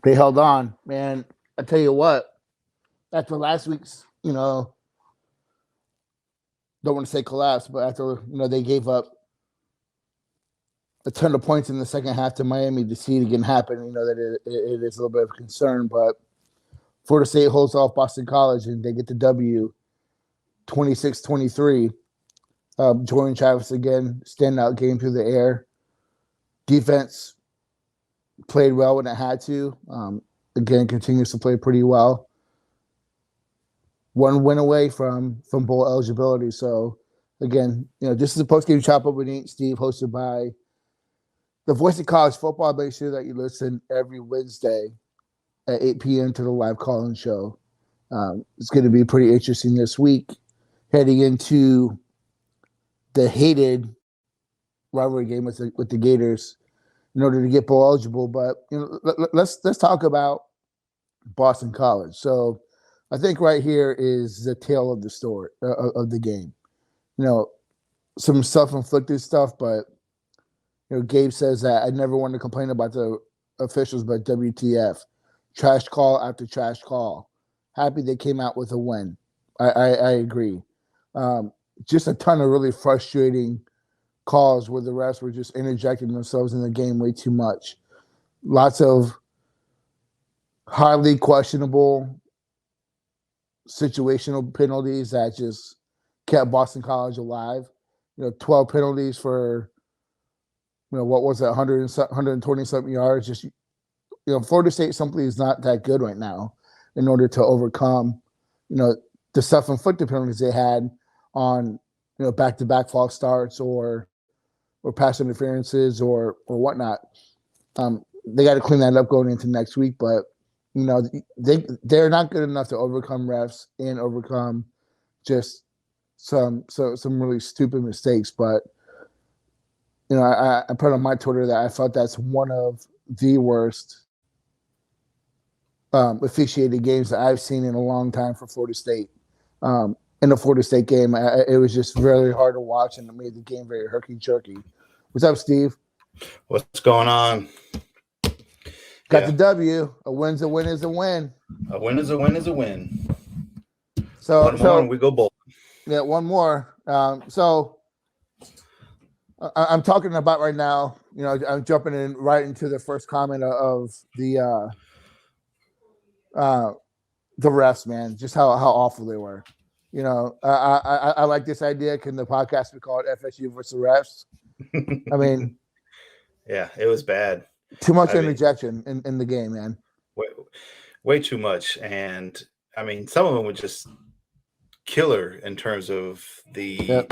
They held on, man. I tell you what, after last week's, don't want to say collapse, but after they gave up a ton of points in the second half to Miami to see it again happen. That it is a little bit of a concern, but Florida State holds off Boston College and they get the W 26-23. Jordan Travis again, standout game through the air. Defense played well when it had to. Again, continues to play pretty well. One win away from bowl eligibility. So, again, this is a post-game chop-up with Nate and Steve, hosted by the Voice of College Football. Make sure that you listen every Wednesday at 8 p.m. to the live call-in show. It's going to be pretty interesting this week, heading into the hated rivalry game with the Gators in order to get bowl eligible. But let's talk about Boston College. So I think right here is the tale of the story of the game. Some self-inflicted stuff, but Gabe says that I never want to complain about the officials, but WTF, trash call after trash call. Happy they came out with a win. I agree. Just a ton of really frustrating calls where the refs were just interjecting themselves in the game way too much. Lots of highly questionable situational penalties that just kept Boston College alive. 12 penalties for, what was it, 120-something yards. Just, Florida State simply is not that good right now in order to overcome, the self-inflicted penalties they had on, back-to-back false starts or pass interferences or whatnot. They got to clean that up going into next week, but they're not good enough to overcome refs and overcome just some really stupid mistakes. But I put on my Twitter that I felt that's one of the worst officiated games that I've seen in a long time for Florida State. In the Florida State game, it was just really hard to watch, and it made the game very herky-jerky. What's up, Steve? What's going on? Got the W. A win's a win is a win. A win is a win is a win. So one more and we go bold. Yeah, one more. So I'm talking about right now, I'm jumping in right into the first comment of the refs, man, just how awful they were. I like this idea. Can the podcast be called FSU versus refs? I mean, yeah, it was bad. Too much interjection in the game, man. Way too much. And I mean, some of them were just killer in terms of the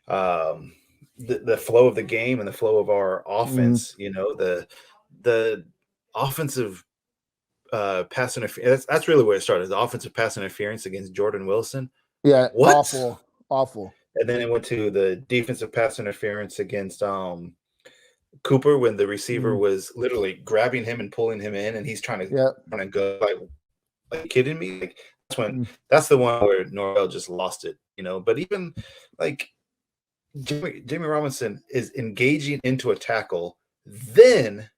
flow of the game and the flow of our offense. The offensive pass interference. That's really where it started. The offensive pass interference against Jordan Wilson. Yeah, awful. And then it went to the defensive pass interference against Cooper when the receiver was literally grabbing him and pulling him in, and he's trying to go like kidding me. Like that's the one where Norvell just lost it, But even like Jamie Robinson is engaging into a tackle, then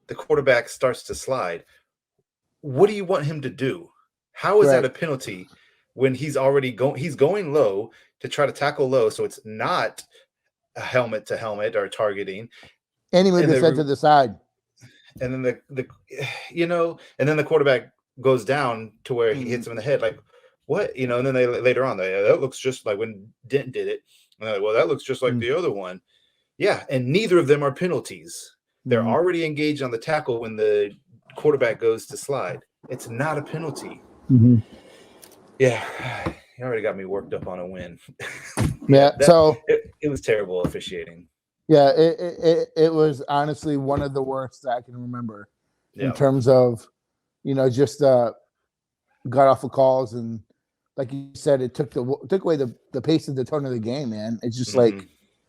the quarterback starts to slide. What do you want him to do? How is that a penalty when he's already going low to try to tackle low? So it's not a helmet to helmet or targeting. And he moved his head to the side. And then and then the quarterback goes down to where he hits him in the head. Like, what? And then they later on, that looks just like when Dent did it. And they're like, well, that looks just like the other one. Yeah, and neither of them are penalties. They're already engaged on the tackle when the quarterback goes to slide. It's not a penalty. Yeah, you already got me worked up on a win. So it was terrible officiating. Yeah, it was honestly one of the worst that I can remember in terms of, just got off of calls, and like you said, it took away the pace of the tone of the game, man. It's just like